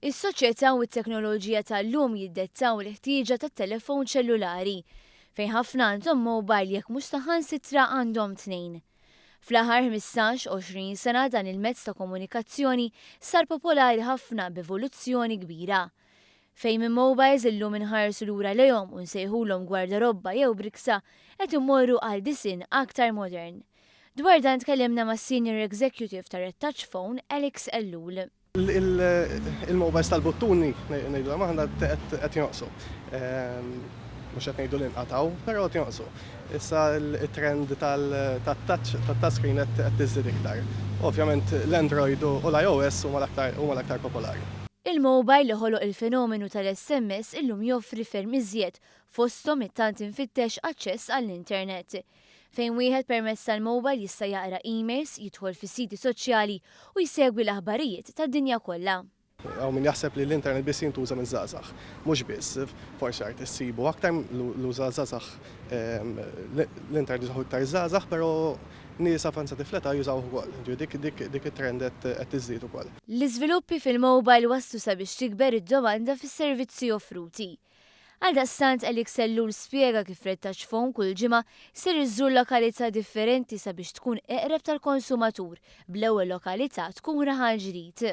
Is-soċjetà u t-teknoloġija tal-lum jiddettaw l-ħtieġa tat-telefon ċellulari fejn ħafna għandhom mobile jekk mhux saħansitra għandhom tnejn. Fl-aħħar 15-20 sena dan il-mezz ta' komunikazzjoni sar popolari ħafna b'evoluzzjoni kbira. Fejn minn mobiles illum inħarsu lura lejhom u nsejħulhom gwardarobba jew briksa qed immorru għal disin aktar modern. Dwar dan tkellimna ma' Senior Executive ta' Red Touch Phone Alex Ellul. Il-mobiles tal-bottuni ngħidu maħna qed jonqsu. Mhux qed ngħidu l-inqataw, però qed jonqsu. Issa il-trend tat-touchscreen qed tiżdied iktar. Ovvjament l-Android u l-iOS huma l-aktar popolari. Il-mobile li ħoloq il-fenomenu tal-SMS illum joffri ferm iżjed fosthom it-tant infittex aċċess għall-internet. Fejn wieħed permezz tal-mobile jista' jaqra emails, jidħol fis-siti soċjali u jsegwi l-aħbarijiet tad-dinja kollha. Hawn min jaħseb li l-internet biss jintuża minn-żgħażagħ. Mhux biss, forsi qed issibu aktar l-uża żgħażagħ l-internet jużaw iktar żgħażagħ, però nies avanzati fl-età jużawh ukoll. Dik it-trend qed tiżdied ukoll. L-iżviluppi fil-mobile waslu sabiex tikber id-domanda fis-servizzi offruti. Għaldaqstant Alex Ellul spjega kif Red Touch Phone kull ġimgħa ser iżżur lokalità differenti sabiex tkun eqreb tal-konsumatur bl-ewwel lokalità tkun raħal ġdid.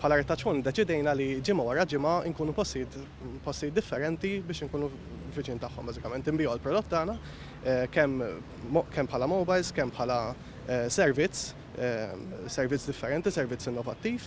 Bħala Red Touch Phone deċidejna li ġimgħa wara ġimgħa nkunu postijiet differenti biex inkunu viċin tagħhom bażikament inbiegħu l-prodott tagħna kemm bħala mobiles, kemm bħala servizz differenti, servizz innovattiv,